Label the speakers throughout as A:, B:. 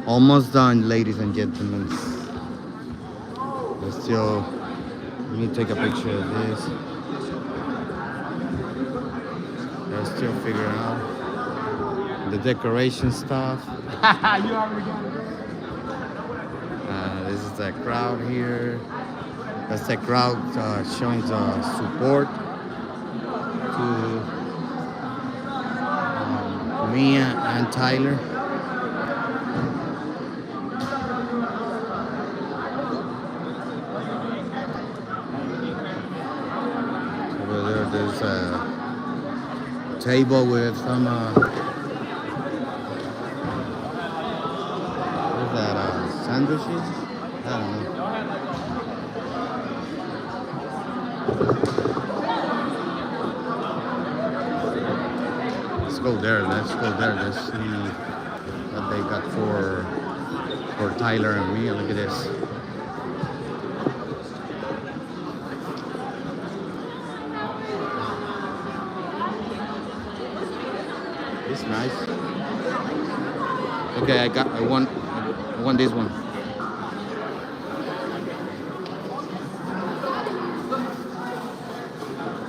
A: Almost done, ladies and gentlemen. Let's still, let me take a picture of this. Let's still figure out the decoration stuff.
B: You already got it.
A: This is the crowd here. That's the crowd showing the support to Mia and Tyler. Over there, there's a table with some what's that? Sandwiches? I don't know. Let's go there. Let's go there. Let's see what they got for Tyler and me. Look at this. It's nice. Okay, I want this one.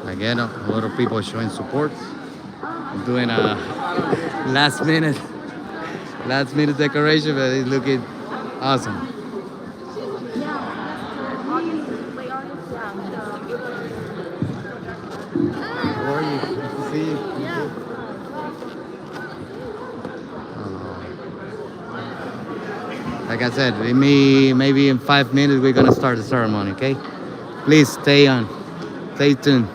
A: Again, a lot of people showing support. Doing a last minute decoration, but it's looking awesome. How are you? Good to see you. Like I said, maybe in 5 minutes we're gonna start the ceremony. Okay, please stay tuned.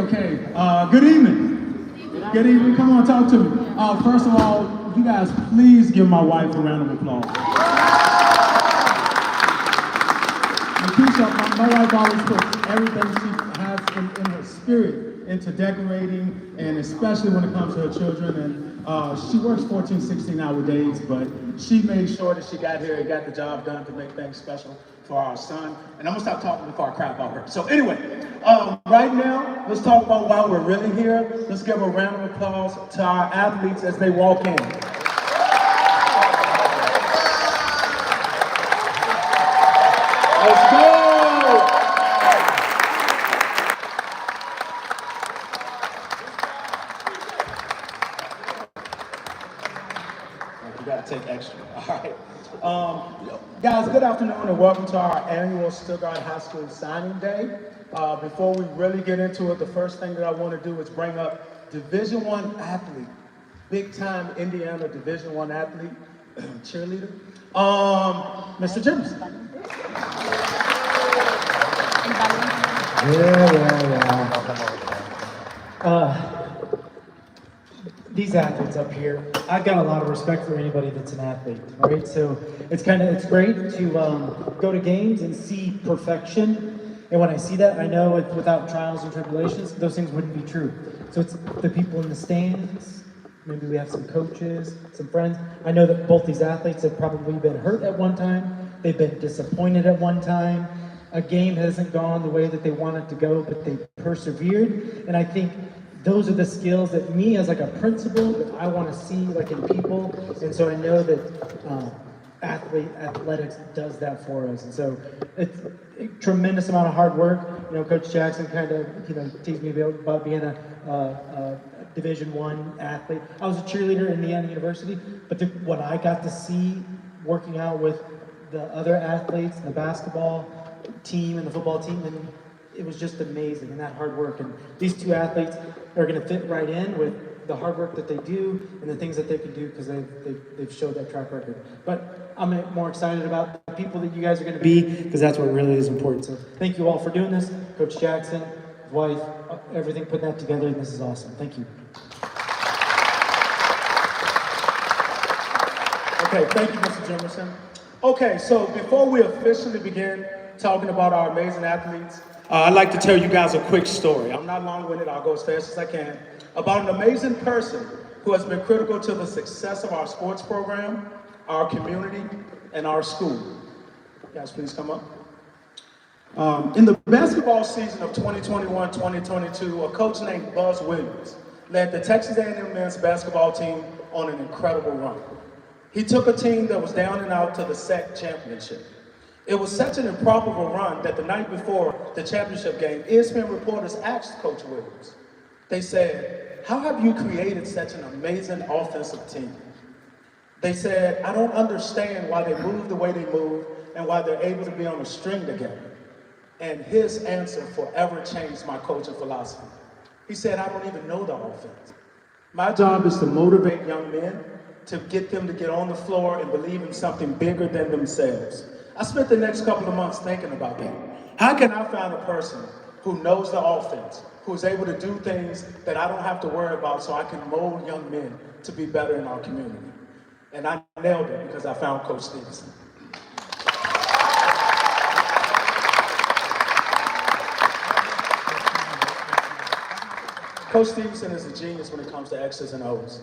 B: Okay. Good evening. Good evening. Come on, talk to me. First of all, you guys please give my wife a round of applause. And Keisha, my wife always puts everything she has in her spirit into decorating, and especially when it comes to her children. And she works 14, 16-hour days, but she made sure that she got here and got the job done to make things special for our son. And I'm gonna stop talking before I crap about her. So anyway, right now, let's talk about why we're really here. Let's give a round of applause to our athletes as they walk in. Let's go! You gotta take extra, all right? Guys, good afternoon and welcome to our annual Stuttgart High School signing day. Before we really get into it, the first thing that I want to do is bring up Division I athlete, big time Indiana Division I athlete, cheerleader, Mr. James.
C: These athletes up here, I've got a lot of respect for anybody that's an athlete, right? So it's great to go to games and see perfection. And when I see that, I know without trials and tribulations, those things wouldn't be true. So it's the people in the stands, maybe we have some coaches, some friends. I know that both these athletes have probably been hurt at one time. They've been disappointed at one time. A game hasn't gone the way that they want it to go, but they persevered. And I think those are the skills that me as like a principal that I want to see like in people. And so I know that athletics does that for us. And so it's a tremendous amount of hard work. You know, Coach Jackson kind of teased me about being a Division I athlete. I was a cheerleader in Indiana University, but what I got to see working out with the other athletes, the basketball team and the football team, and it was just amazing, and that hard work. And these two athletes are going to fit right in with the hard work that they do and the things that they can do because they've showed that track record. But I'm more excited about the people that you guys are going to be because that's what really is important. So thank you all for doing this. Coach Jackson, his wife, everything, putting that together, and this is awesome. Thank you.
B: Okay, thank you, Mr. Jimerson. Okay, so before we officially begin talking about our amazing athletes, I'd like to tell you guys a quick story. I'm not long-winded, I'll go as fast as I can, about an amazing person who has been critical to the success of our sports program, our community, and our school. You guys, please come up. In the basketball season of 2021-2022, a coach named Buzz Williams led the Texas A&M men's basketball team on an incredible run. He took a team that was down and out to the SEC championship. It was such an improbable run that the night before the championship game, ESPN reporters asked Coach Williams. They said, "How have you created such an amazing offensive team?" They said, "I don't understand why they move the way they move and why they're able to be on a string together." And his answer forever changed my coaching philosophy. He said, "I don't even know the offense. My job is to motivate young men, to get them to get on the floor and believe in something bigger than themselves." I spent the next couple of months thinking about that. How can I find a person who knows the offense, who's able to do things that I don't have to worry about so I can mold young men to be better in our community? And I nailed it because I found Coach Stevenson. Coach Stevenson is a genius when it comes to X's and O's.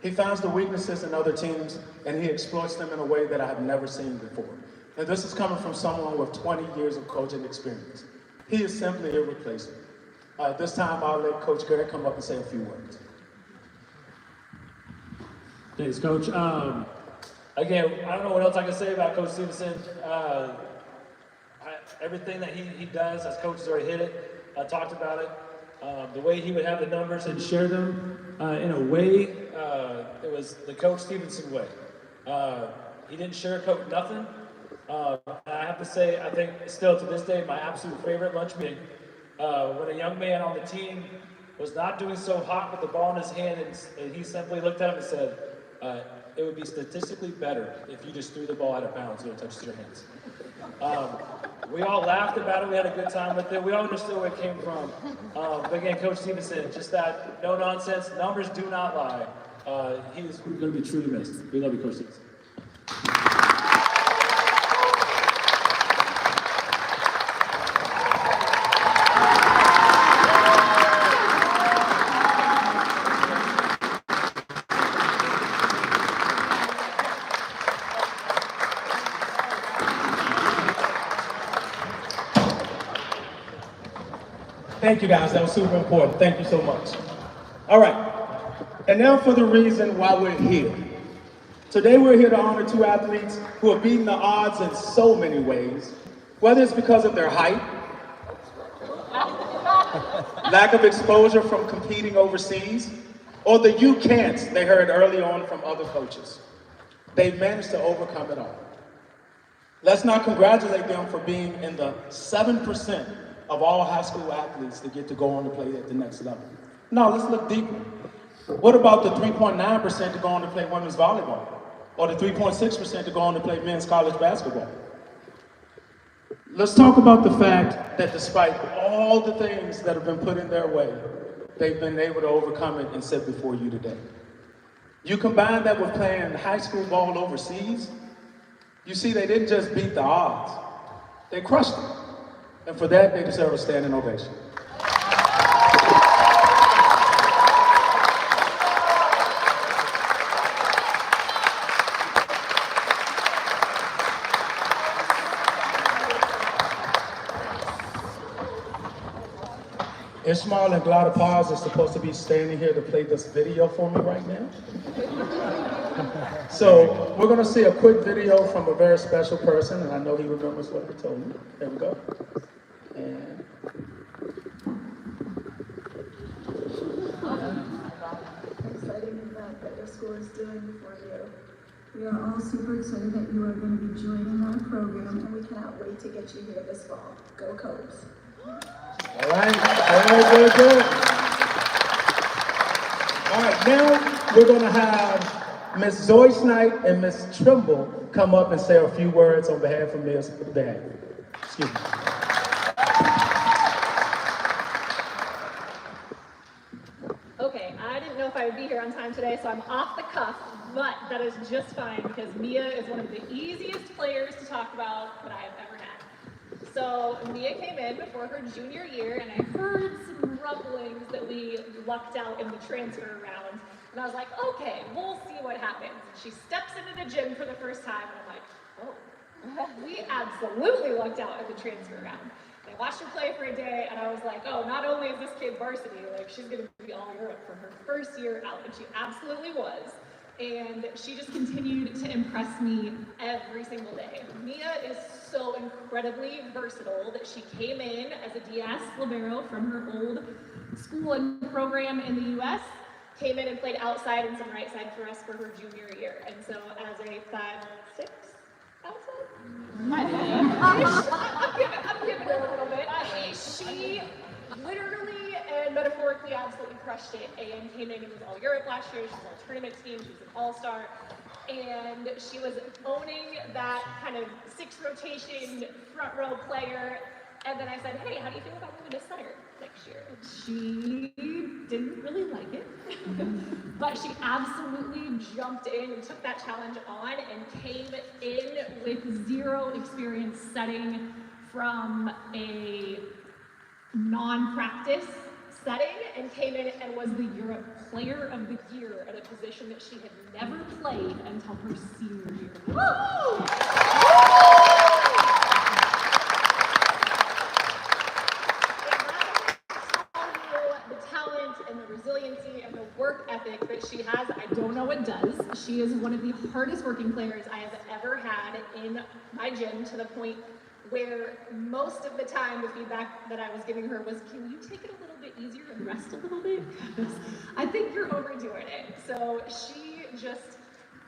B: He finds the weaknesses in other teams and he exploits them in a way that I have never seen before. And this is coming from someone with 20 years of coaching experience. He is simply irreplaceable. This time I'll let Coach Garrett come up and say a few words.
D: Thanks, Coach. Again, I don't know what else I can say about Coach Stevenson. Everything that he does, as Coach has already hit it, talked about it. The way he would have the numbers and share them in a way, it was the Coach Stevenson way. He didn't sugarcoat nothing. I have to say, I think still to this day, my absolute favorite lunch meeting, when a young man on the team was not doing so hot with the ball in his hand, and he simply looked at him and said, "It would be statistically better if you just threw the ball out of bounds when it touches your hands." We all laughed about it. We had a good time with it. We all understood where it came from. But again, Coach Stevenson, just that no nonsense. Numbers do not lie. He's going to be truly missed. We love you, Coach Stevenson.
B: Thank you guys, that was super important. Thank you so much. All right, and now for the reason why we're here. Today we're here to honor two athletes who have beaten the odds in so many ways, whether it's because of their height, lack of exposure from competing overseas, or the "you can'ts" they heard early on from other coaches. They've managed to overcome it all. Let's not congratulate them for being in the 7% of all high school athletes that get to go on to play at the next level. No, let's look deeper. What about the 3.9% to go on to play women's volleyball? Or the 3.6% to go on to play men's college basketball? Let's talk about the fact that despite all the things that have been put in their way, they've been able to overcome it and sit before you today. You combine that with playing high school ball overseas, you see they didn't just beat the odds, they crushed them. And for that, they deserve a standing ovation. Ishmael and Glada Paz is supposed to be standing here to play this video for me right now. So we're gonna see a quick video from a very special person, and I know he remembers what he told me. There we go. And
E: exciting event that your school is doing for you. We are all super excited that you are going to be joining our program, and we cannot wait to get you here this fall. Go Cobras!
B: All right, good, good. All right, now we're gonna have Miss Zoe Snight and Miss Trimble come up and say a few words on behalf of Miss Dad. Excuse me.
F: Okay, I didn't know if I would be here on time today, so I'm off the cuff, but that is just fine because Mia is one of the easiest players to talk about that I have ever had. So Mia came in before her junior year, and I heard some rumblings that we lucked out in the transfer round. And I was like, okay, we'll see what happens. And she steps into the gym for the first time, and I'm like, oh, we absolutely lucked out in the transfer round. I watched her play for a day, and I was like, oh, not only is this kid varsity, like, she's going to be all Europe for her first year out, and she absolutely was. And she just continued to impress me every single day. Mia is so incredibly versatile that she came in as a DS libero from her old school and program in the US, came in and played outside and some right side for us for her junior year. And so as a 5'6" outside? I'm giving her a little bit. She literally and metaphorically absolutely crushed it and came in and was all Europe last year. She was all tournament team. She was an all-star. And she was owning that kind of 6 rotation front row player. And then I said, hey, how do you feel about moving to center next year? She didn't really like it, but she absolutely jumped in and took that challenge on and came in with 0 experience setting from a non-practice setting and came in and was the Europe Player of the Year at a position that she had never played until her senior year. Woo! And the resiliency and the work ethic that she has, I don't know what does. She is one of the hardest working players I have ever had in my gym, to the point where most of the time the feedback that I was giving her was, can you take it a little bit easier and rest a little bit? Because I think you're overdoing it. So she just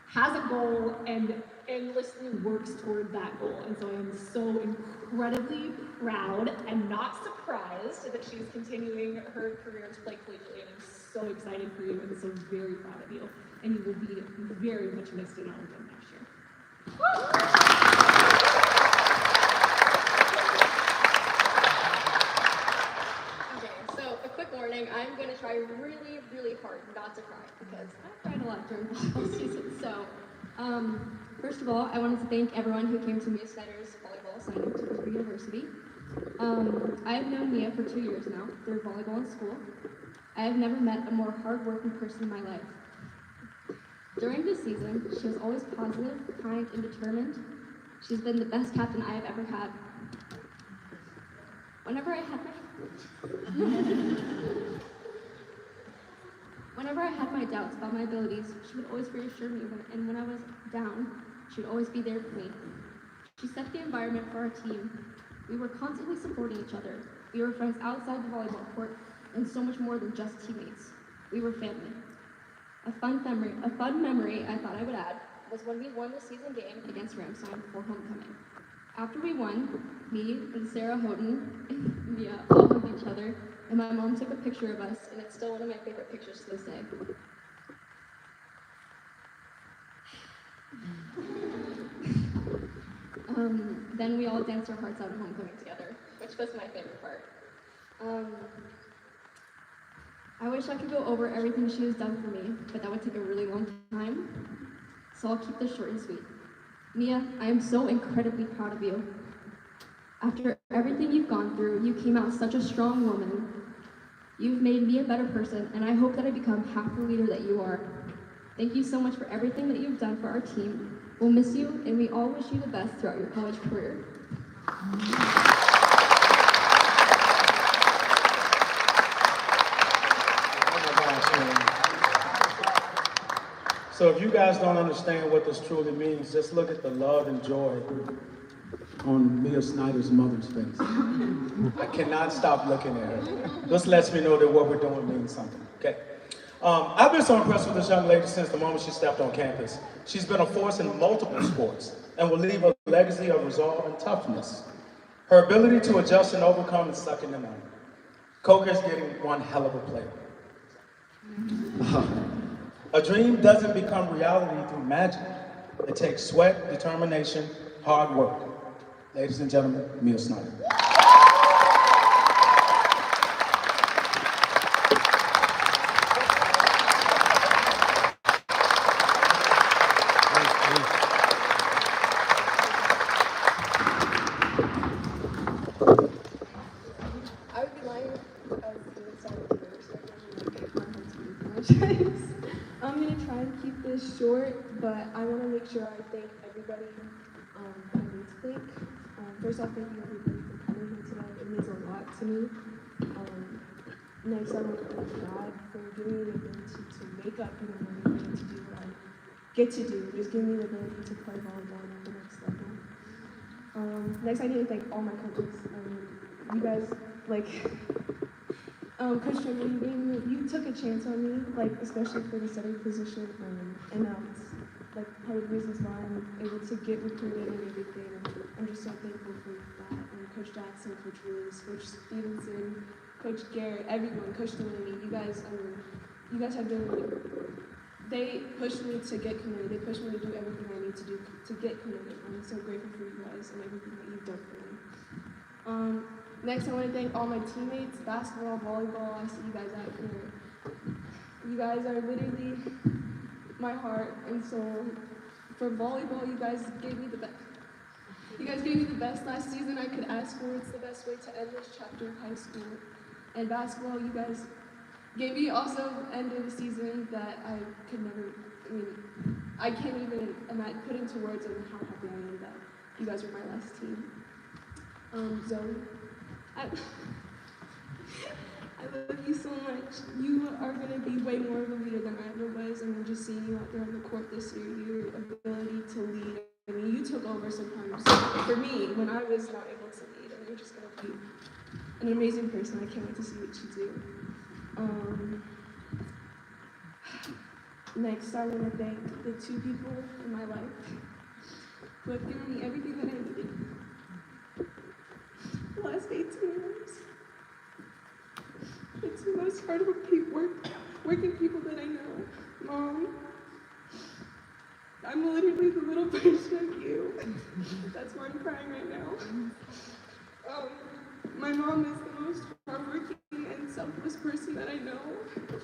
F: has a goal and endlessly works toward that goal. And so I am so incredibly proud and not surprised that she's continuing her career to play collegiately. And I'm so excited for you and so very proud of you. And you will be very much missed in our gym next year.
G: Okay, so a quick warning, I'm going to try really, really hard not to cry because I've cried a lot during volleyball season. So, first of all, I wanted to thank everyone who came to Mia Snider's volleyball assignment to Cobras University. I have known Mia for 2 years now through volleyball in school. I have never met a more hardworking person in my life. During this season, she was always positive, kind, and determined. She's been the best captain I have ever had. Whenever I had my doubts about my abilities, she would always reassure me, and when I was down, she would always be there for me. She set the environment for our team. We were constantly supporting each other. We were friends outside the volleyball court, and so much more than just teammates. We were family. A fun memory I thought I would add was when we won the season game against Ramstein before homecoming. After we won, me and Sarah Houghton and Mia all hugged each other, and my mom took a picture of us, and it's still one of my favorite pictures to this day. Then we all danced our hearts out at homecoming together, which was my favorite part. I wish I could go over everything she has done for me, but that would take a really long time, so I'll keep this short and sweet. Mia, I am so incredibly proud of you. After everything you've gone through, you came out such a strong woman. You've made me a better person, and I hope that I become half the leader that you are. Thank you so much for everything that you've done for our team. We'll miss you, and we all wish you the best throughout your college career.
B: So if you guys don't understand what this truly means, just look at the love and joy on Mia Snider's mother's face. I cannot stop looking at her. This lets me know that what we're doing means something, okay? I've been so impressed with this young lady since the moment she stepped on campus. She's been a force in multiple sports and will leave a legacy of resolve and toughness. Her ability to adjust and overcome is second to none. Coker's getting one hell of a player. A dream doesn't become reality through magic. It takes sweat, determination, hard work. Ladies and gentlemen, Mia Snider.
E: I would be lying if I didn't start with yours. I'm gonna try and keep this short, but I want to make sure I thank everybody that I need to thank. First off, thank you everybody for coming here today. It means a lot to me. Next, I want to thank God for giving me the ability to wake up in the morning and to do what I get to do. Just giving me the ability to play volleyball at the next level. Next, I need to thank all my coaches. You guys, like, Coach Trevor, you took a chance on me, like, especially for the center position, and it's, like, part of the reasons why I'm able to get recruited and everything, and I'm just so thankful for that. Coach Jackson, Coach Williams, Coach Stevenson, Coach Garrett, everyone, Coach Delaney, you guys have been, they pushed me to get committed. They pushed me to do everything I need to do to get committed. I'm so grateful for you guys and everything that you've done for me. Next, I want to thank all my teammates, basketball, volleyball. I see you guys out here. You guys are literally my heart and soul. For volleyball, you guys gave me the best. You guys gave me the best last season I could ask for. It's the best way to end this chapter of high school. And basketball, you guys gave me also end of the season that I could never, I can't even put into words on how happy I am that you guys were my last team. Zoe, I love you so much. You are going to be way more of a leader than I ever was, and I'm just seeing you out there on the court this year, your ability to lead. I mean, you took over sometimes for me when I was not able to lead, and you're just going to be an amazing person. I can't wait to see what you do. Next, I want to thank the two people in my life who have given me everything that I needed the last 18 years. It's the most working people that I know. Mom, I'm literally the little version of you. That's why I'm crying right now. My mom is the most hardworking and selfless person that I know.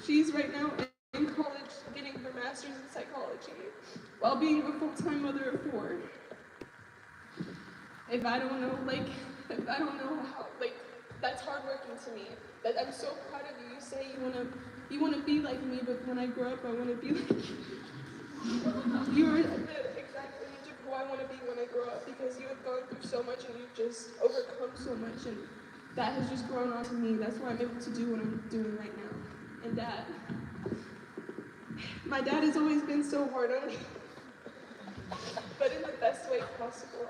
E: She's right now in college getting her master's in psychology while being a full-time mother of 4. If I don't know how, that's hardworking to me. I'm so proud of you. You say you wanna be like me, but when I grow up, I wanna be like you. You are the exact image of who I wanna be when I grow up, because you have gone through so much and you've just overcome so much, and that has just grown onto me. That's why I'm able to do what I'm doing right now. And my dad has always been so hard on me, but in the best way possible.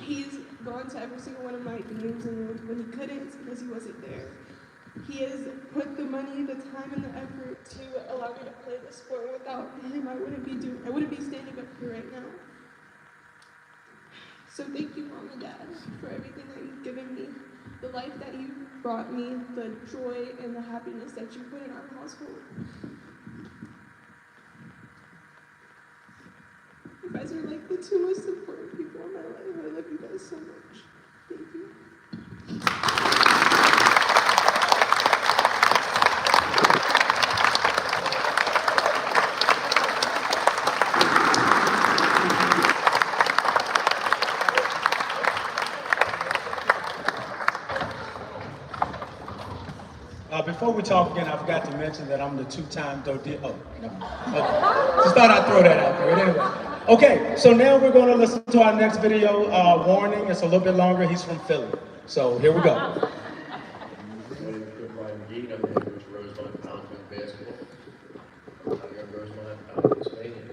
E: He's gone to every single one of my games, and when he couldn't, because he wasn't there, he has put the money, the time, and the effort to allow me to play the sport. Without him, I wouldn't be standing up here right now. So thank you, Mom and Dad, for everything that you've given me, the life that you brought me, the joy and the happiness that you put in our household. You guys are like the two most important people in my life. I love you guys so much. Thank you.
B: Before we talk again, I forgot to mention that I'm the 2-time Dodie. Oh, no. Okay. Just thought I'd throw that out there. But anyway. Okay, so now we're going to listen to our next video warning. It's a little bit longer. He's from Philly. So here we go.
H: I'm the head coach of Rosemont basketball. I'm here in Rosemont, Pennsylvania.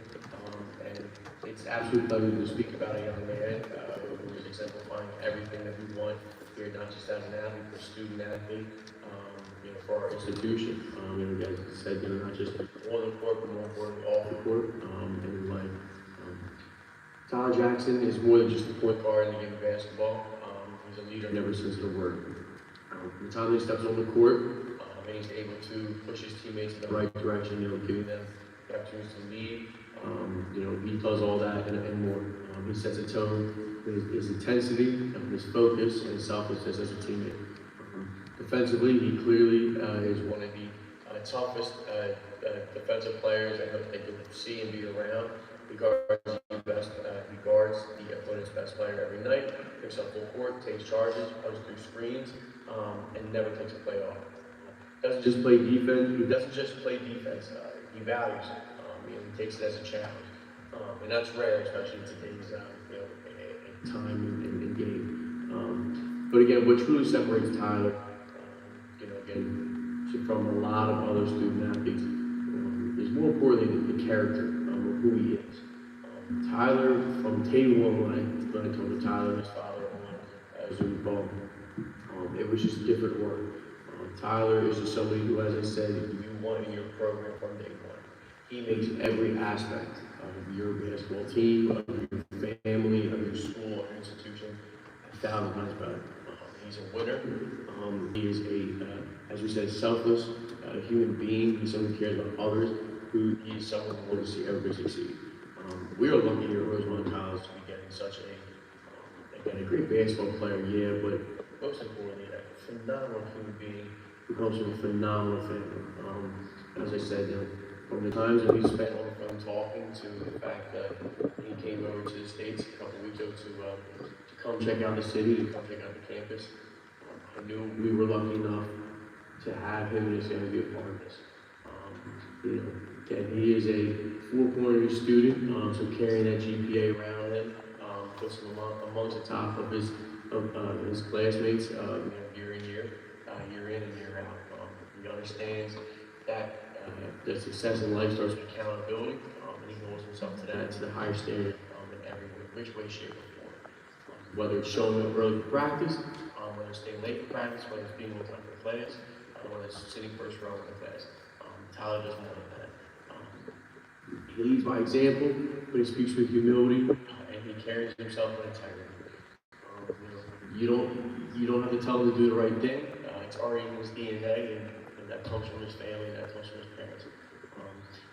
H: And it's absolute pleasure to speak about a young man who is exemplifying everything that we want here, not just as an athlete, but student athlete, for our institution. As I said, not just on the court, but more importantly, off the court. Tyler Jackson is more than just a point guard in the game of basketball. He's a leader never since the word. From the time he steps on the court, and he's able to push his teammates in the right direction, giving them the opportunities to lead. He does all that and more. He sets a tone with his intensity, his focus, and his selflessness as a teammate. Defensively, he clearly is one of the toughest defensive players that they can see and be around. He guards the opponent's best player every night, picks up full court, takes charges, goes through screens, and never takes a play off. Doesn't just play defense. He doesn't just play defense. He values it. He takes it as a challenge, and that's rare, especially in today's time and game. But again, what truly separates Tyler, from a lot of other student athletes, is more importantly the character of who he is. Tyler, from day one, when I told Tyler and his father on Zoom call, it was just a different world. Tyler is just somebody who, as I said, you want in your program from day one. He makes every aspect of your basketball team, of your family, of your school or institution 1,000 times better. He's a winner. He is as we said, selfless human being. He's someone who cares about others. He is someone who wants to see everybody succeed. We are lucky here at Rosemont College to be getting such a great basketball player, yeah, but most importantly, a phenomenal human being who comes from a phenomenal family. As I said, from the times that we spent on the phone talking to the fact that he came over to the States a couple weeks ago to come check out the city, to come check out the campus, I knew we were lucky enough to have him and his family be a part of this. He is a four-pointer student, so carrying that GPA around him puts him amongst the top of his classmates year in and year out. He understands that the success in life starts with accountability, and he holds himself to the higher standard in every which way, shape, or form. Whether it's showing up early for practice, whether it's staying late for practice, whether it's being on time for class, whether it's sitting first row in the class. Tyler does more than that. He leads by example, but he speaks with humility, and he carries himself with integrity. You don't have to tell him to do the right thing. It's already in his DNA, and that comes from his family, and that comes from his parents.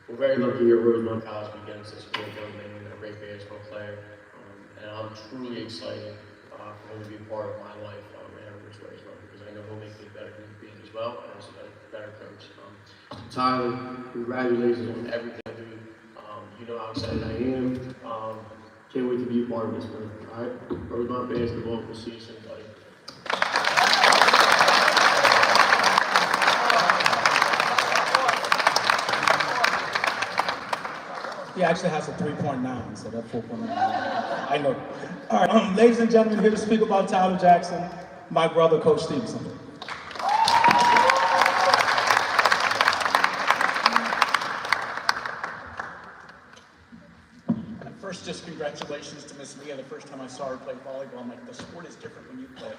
H: We're very lucky here at Rosemont College to be getting such a great young man and a great basketball player. And I'm truly excited for him to be a part of my life in every which way as well, because I know he'll make me a better human being as well, and as a better coach. Tyler, congratulations on everything I do. You know how excited I am. Can't wait to be a part of this one. All right, Rosemont basketball. We'll see you soon, buddy.
B: He actually has a 3.9, so that's 4.9. I know. All right, ladies and gentlemen, here to speak about Tyler Jackson, my brother, Coach Stevenson. First, just congratulations to Miss Mia. The first time I saw her play volleyball, I'm like, the sport is different when you play.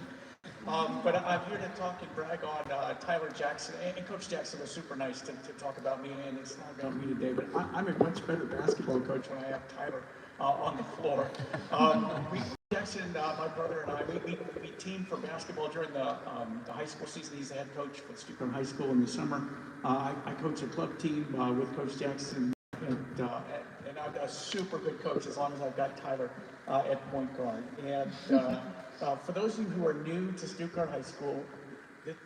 B: But I'm here to talk and brag on Tyler Jackson. And Coach Jackson was super nice to talk about me, and it's not about me today, but I'm a much better basketball coach when I have Tyler on the floor. Jackson, my brother and I, we teamed for basketball during the high school season. He's the head coach for Stuttgart High School in the summer. I coach a club team with Coach Jackson, and I'm a super good coach as long as I've got Tyler at point guard. And for those of you who are new to Stuttgart High School,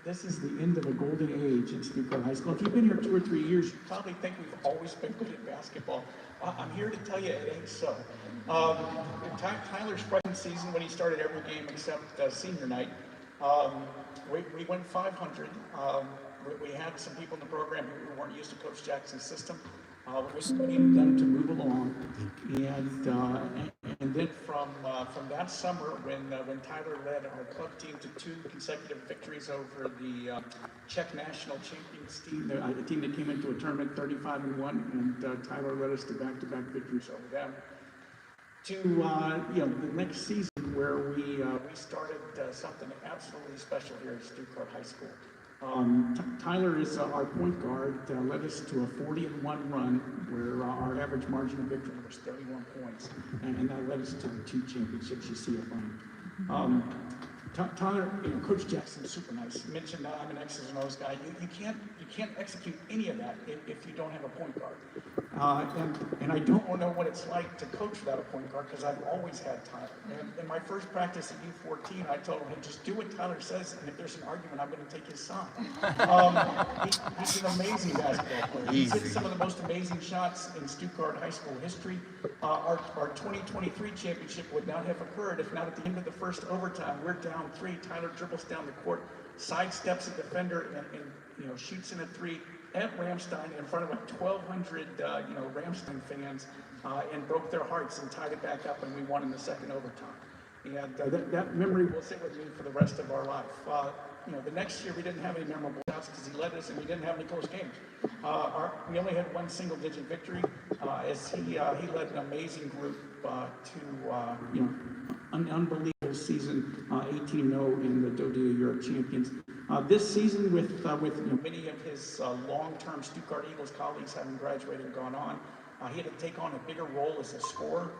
B: this is the end of a golden age in Stuttgart High School. If you've been here 2 or 3 years, you probably think we've always been good at basketball. I'm here to tell you it ain't so. Tyler's freshman season, when he started every game except senior night, we went 500. We had some people in the program who weren't used to Coach Jackson's system. We studied them to move along, and then from that summer, when Tyler led our club team to 2 consecutive victories over the Czech national champions team, a team that came into a tournament 35-1, and Tyler led us to back-to-back victories over them. To the next season, where we started something absolutely special here at Stuttgart High School. Tyler is our point guard, led us to a 40-1 run where our average margin of victory was 31 points, and that led us to the 2 championships you see at home. Tyler, Coach Jackson's super nice. You mentioned I'm an X's and O's guy. You can't execute any of that if you don't have a point guard. And I don't know what it's like to coach without a point guard because I've always had Tyler. And in my first practice at U14, I told him, hey, just do what Tyler says, and if there's an argument, I'm going to take his side. He's an amazing basketball player. He's hit some of the most amazing shots in Stuttgart high school history. Our 2023 championship would not have occurred if not at the end of the first overtime. We're down 3. Tyler dribbles down the court, sidesteps a defender, and shoots in a 3 at Ramstein in front of 1,200 Ramstein fans, and broke their hearts and tied it back up, and we won in the second overtime. And that memory will sit with me for the rest of our life. The next year we didn't have any memorable shots because he led us, and we didn't have any close games. We only had one single-digit victory as he led an amazing group to an unbelievable season, 18-0 in the Dodia Europe champions. This season, with many of his long-term Stuttgart Eagles colleagues having graduated and gone on, he had to take on a bigger role as a scorer,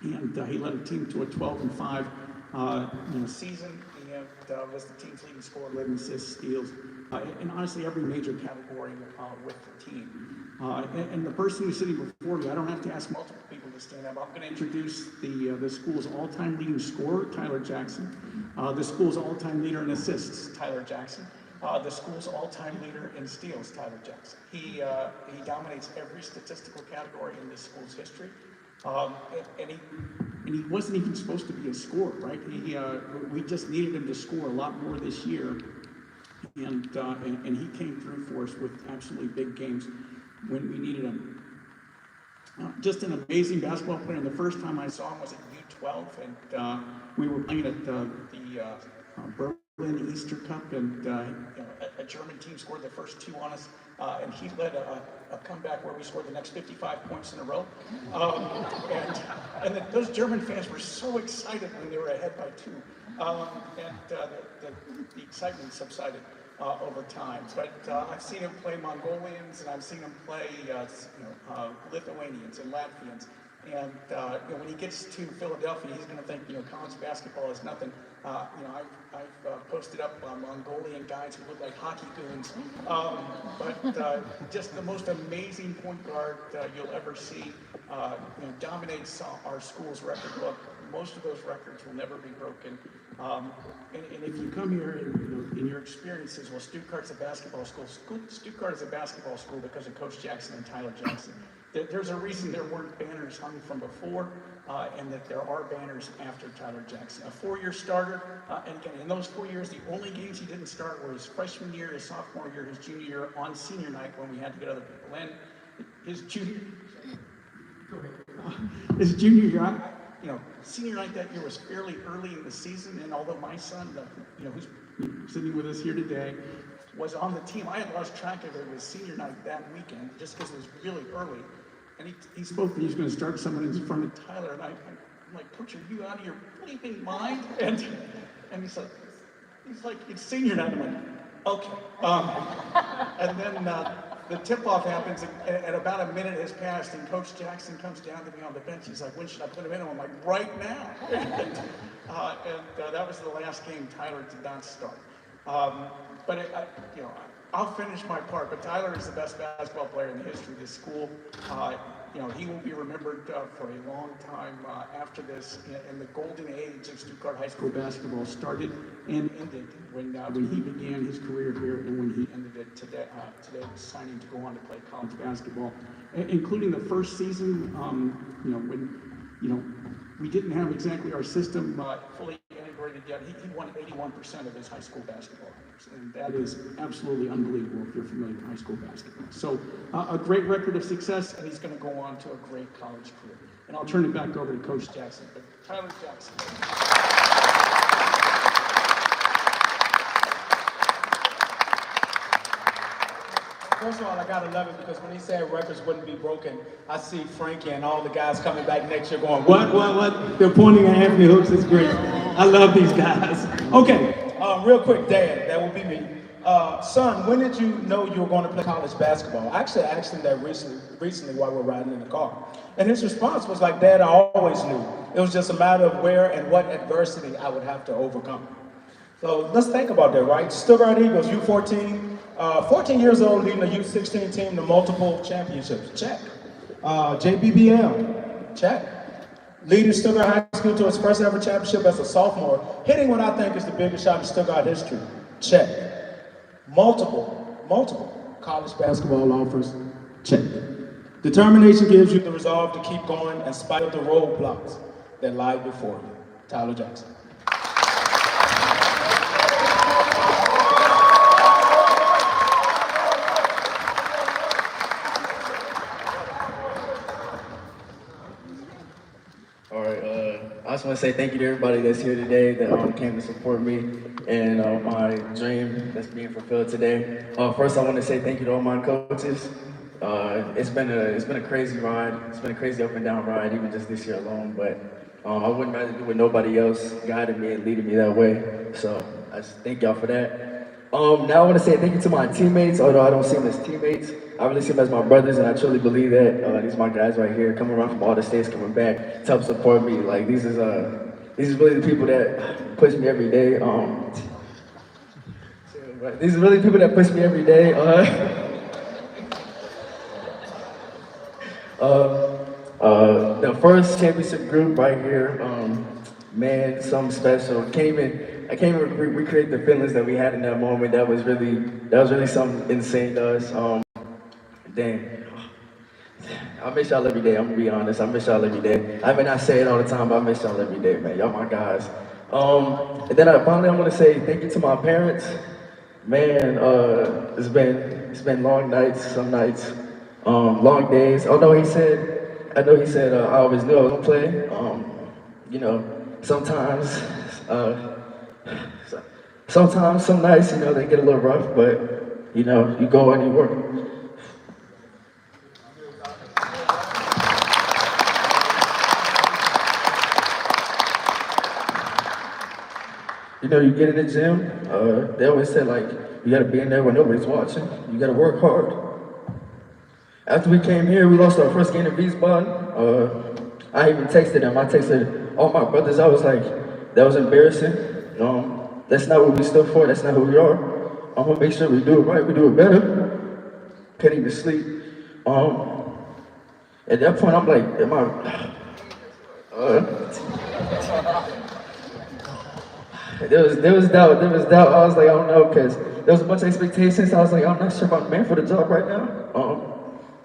B: and he led a team to a 12-5 season, and was the team's leading scorer, led in assists, steals, and honestly every major category with the team. And the person who's sitting before me, I don't have to ask multiple people to stand up. I'm going to introduce the school's all-time leading scorer, Tyler Jackson, the school's all-time leader in assists, Tyler Jackson, the school's all-time leader in steals, Tyler Jackson. He dominates every statistical category in this school's history, and he wasn't even supposed to be a scorer, right? We just needed him to score a lot more this year, and he came through for us with absolutely big games when we needed him. Just an amazing basketball player. And the first time I saw him was at U12, and we were playing at the Berlin Easter Cup, and a German team scored the first 2 on us, and he led a comeback where we scored the next 55 points in a row. And those German fans were so excited when they were ahead by 2, and the excitement subsided over time. But I've seen him play Mongolians, and I've seen him play Lithuanians and Latvians. And when he gets to Philadelphia, he's going to think college basketball is nothing. I've posted up Mongolian guys who look like hockey goons, but just the most amazing point guard you'll ever see. Dominates our school's record book. Most of those records will never be broken. And if you come here and in your experiences, well, Stuttgart's a basketball school. Stuttgart is a basketball school because of Coach Jackson and Tyler Jackson. There's a reason there weren't banners hung from before, and that there are banners after Tyler Jackson. A 4-year starter, and again, in those 4 years, the only games he didn't start were his freshman year, his sophomore year, his junior year, on senior night when we had to get other people in. His junior year, senior night that year was fairly early in the season, and although my son, who's sitting with us here today, was on the team, I had lost track of it. It was senior night that weekend, just because it was really early. And he spoke that he was going to start someone in front of Tyler, and I'm like, Coach, are you out of your bleeping mind? And he's like, it's senior night. I'm like, okay. And then the tip-off happens, and about a minute has passed, and Coach Jackson comes down to me on the bench. He's like, when should I put him in? And I'm like, right now. And that was the last game Tyler did not start. But I'll finish my part. But Tyler is the best basketball player in the history of this school. He will be remembered for a long time after this. And the golden age of Stuttgart High School basketball started and ended when he began his career here, and when he ended it today, signing to go on to play college basketball, including the first season. When we didn't have exactly our system fully integrated yet. He won 81% of his high school basketball games, and that is absolutely unbelievable if you're familiar with high school basketball. So a great record of success, and he's going to go on to a great college career. And I'll turn it back over to Coach Jackson. But Tyler Jackson.
I: First of all, I gotta love it because when he said records wouldn't be broken, I see Frankie and all the guys coming back next year going, what? They're pointing at Anthony Hooks. It's great. I love these guys. Okay, real quick, Dad, that will be me. Son, when did you know you were going to play college basketball? I actually asked him that recently while we were riding in the car. And his response was like, Dad, I always knew. It was just a matter of where and what adversity I would have to overcome.
B: So let's think about that, right? Stuttgart Eagles, U14, 14 years old, leading the U16 team to multiple championships. Check. JBBM, check. Leading Stuttgart High School to its first ever championship as a sophomore, hitting what I think is the biggest shot in Stuttgart history. Check. Multiple college basketball offers. Check. Determination gives you the resolve to keep going in spite of the roadblocks that lie before you. Tyler Jackson.
J: All right, I just want to say thank you to everybody that's here today that came to support me and my dream that's being fulfilled today. First, I want to say thank you to all my coaches. It's been a crazy ride. It's been a crazy up and down ride, even just this year alone. But I wouldn't rather do with nobody else guiding me and leading me that way. So I just thank y'all for that. Now I want to say thank you to my teammates, although I don't see them as teammates. I really see them as my brothers, and I truly believe that. These are my guys right here, coming around from all the states, coming back to help support me. Like these is really the people that push me every day. These are really the people that push me every day. The first championship group right here, man, something special. I can't even recreate the feelings that we had in that moment. That was really something insane to us. Dang. I miss y'all every day, I'm gonna be honest. I miss y'all every day. I may not say it all the time, but I miss y'all every day, man. Y'all my guys. And then finally I wanna say thank you to my parents. Man, it's been long nights, some nights, long days. I know he said I always knew I was gonna play. You know, sometimes some nights, you know, they get a little rough, but you know, you go and you work. You know, you get in the gym, they always say like, you gotta be in there when nobody's watching. You gotta work hard. After we came here, we lost our first game in Wiesbaden. I even texted them. I texted all my brothers. I was like, that was embarrassing. That's not what we stood for. That's not who we are. I'm gonna make sure we do it right. We do it better. Can't even sleep. At that point, I'm like, am I? There was doubt. I was like, I don't know, because there was a bunch of expectations. I was like, I'm not sure if I'm man for the job right now.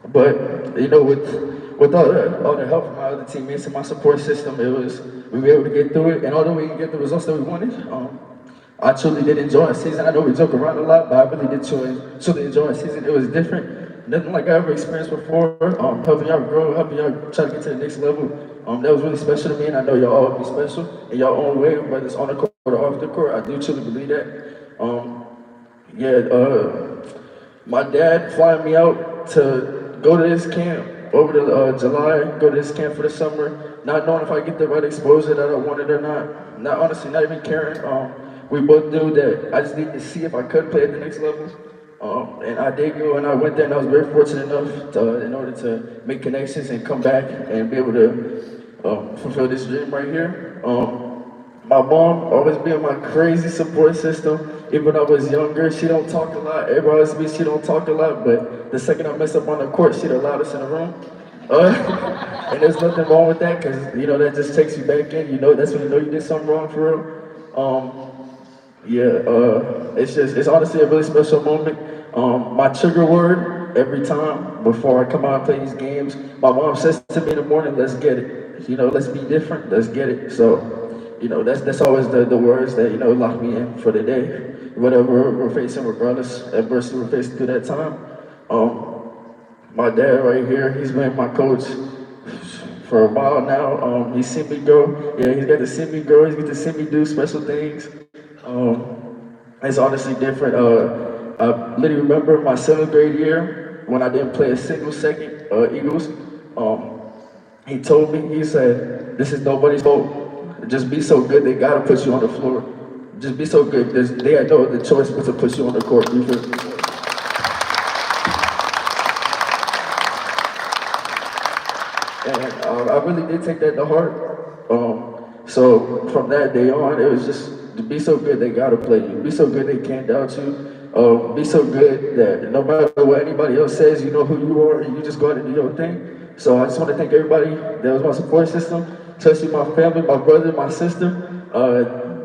J: But you know, with all the help from my other teammates and my support system, we were able to get through it. And although we didn't get the results that we wanted, I truly did enjoy the season. I know we joke around a lot, but I really did truly enjoy the season. It was different, nothing like I ever experienced before. Helping y'all grow, helping y'all try to get to the next level. That was really special to me, and I know y'all all will be special in your own way, whether it's on the court or off the court. I do truly believe that. My dad flying me out to go to this camp over to July, go to this camp for the summer, not knowing if I get the right exposure that I wanted or not. Honestly, not even caring. We both knew that I just needed to see if I could play at the next level. And I did go, and I went there, and I was very fortunate enough in order to make connections and come back and be able to fulfill this dream right here. My mom always been my crazy support system. Even when I was younger, she don't talk a lot. Everybody always be, she don't talk a lot, but the second I mess up on the court, she'd allow us in the room. And there's nothing wrong with that, because you know, that just takes you back in. You know, that's when you know you did something wrong for real. It's honestly a really special moment. My trigger word every time before I come out and play these games, my mom says to me in the morning, let's get it. You know, let's be different, let's get it. So, you know, that's always the words that, you know, lock me in for the day. Whatever we're facing, regardless adversity we're facing through that time. My dad right here, he's been my coach for a while now. He's seen me grow. Yeah, he's got to see me grow. He's got to see me do special things. It's honestly different. I literally remember my 7th grade year when I didn't play a single second Eagles. He told me, he said, this is nobody's fault. Just be so good, they gotta put you on the floor. Just be so good, they had no other choice but to put you on the court. You feel me? And I really did take that to heart. So from that day on, it was just be so good they gotta play you. Be so good they can't doubt you. Be so good that no matter what anybody else says, you know who you are and you just go out and do your thing. So I just want to thank everybody that was my support system, especially my family, my brother, my sister.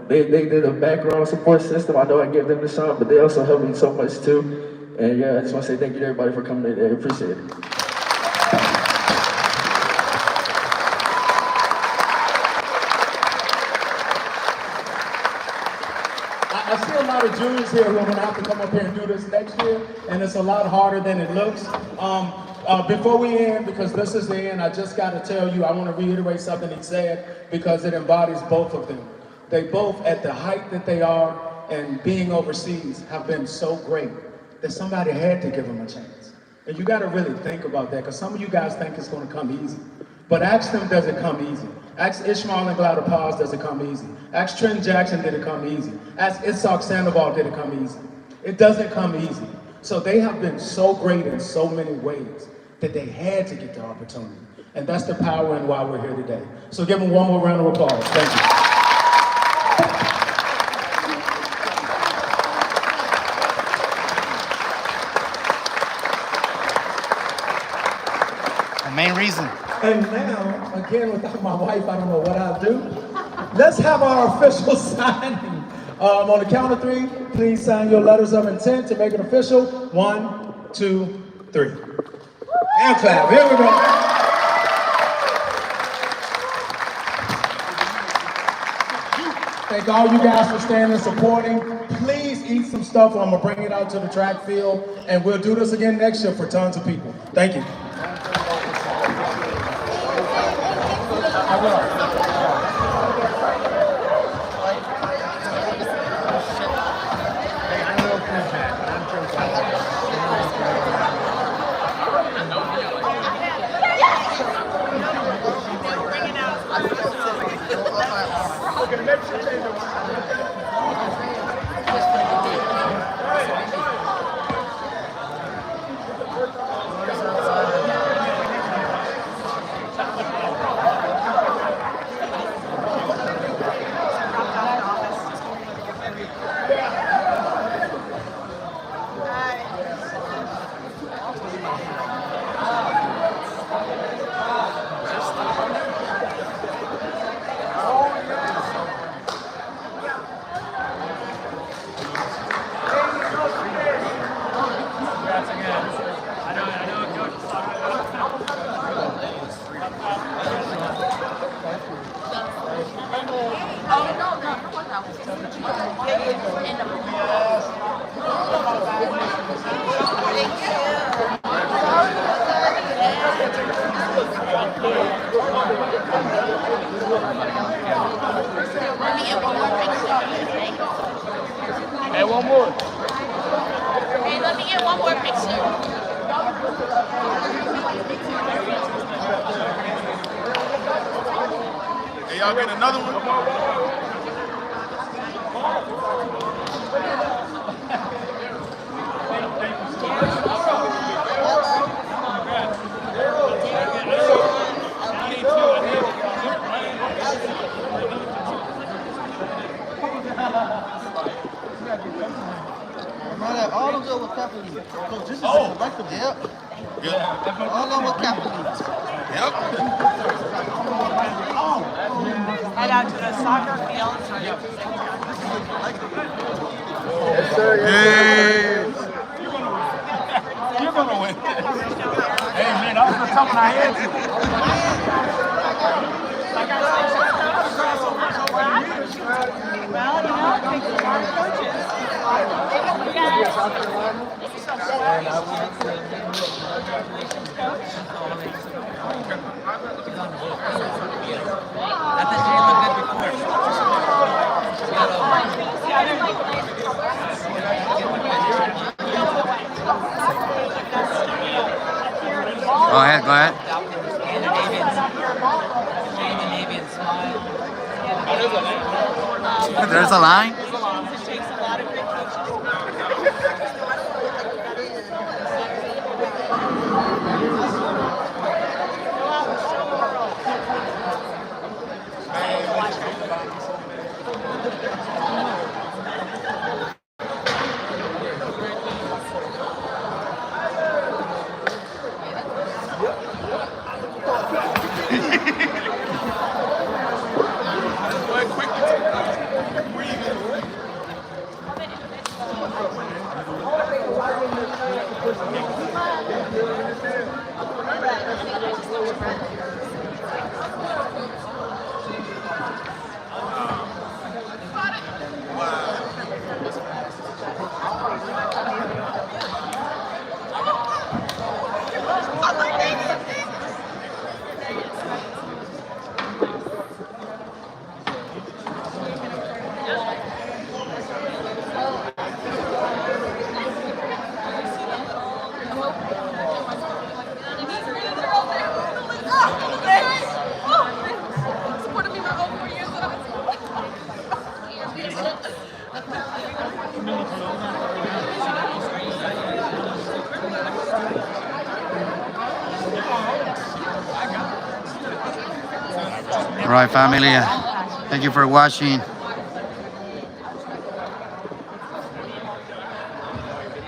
J: They did a background support system. I know I gave them the shot, but they also helped me so much too. And yeah, I just want to say thank you to everybody for coming today. I appreciate it.
I: I see a lot of juniors here who are going to have to come up here and do this next year, and it's a lot harder than it looks. Before we end, because this is the end, I just got to tell you, I want to reiterate something he said because it embodies both of them. They both, at the height that they are and being overseas, have been so great that somebody had to give them a chance. And you got to really think about that, because some of you guys think it's going to come easy. But ask them, does it come easy? Ask Ishmael and Gladys Paz, does it come easy? Ask Trent Jackson, did it come easy? Ask Isak Sandoval, did it come easy? It doesn't come easy. So they have been so great in so many ways that they had to get the opportunity. And that's the power and why we're here today. So give them one more round of applause. Thank you.
A: The main reason.
I: And now, again, without my wife, I don't know what I'll do. Let's have our official signing. On the count of three, please sign your letters of intent to make it official. 1, 2, 3. And clap. Here we go. Thank all you guys for standing and supporting. Please eat some stuff, or I'm gonna bring it out to the track field, and we'll do this again next year for tons of people. Thank you. I will.
K: Hey, one more. Hey, let me get one more picture. Hey, y'all get another one?
L: All of them go with capital letters. So this is a collective. Yep. All of them with capital letters. Yep.
K: Head out to the soccer field.
L: Yes, sir.
K: Yes, sir. You're gonna win. Hey man, that was the top of my head. Well, you know, it takes a lot of coaches.
A: Go ahead, go ahead. There's a line. All right, family. Thank you for watching.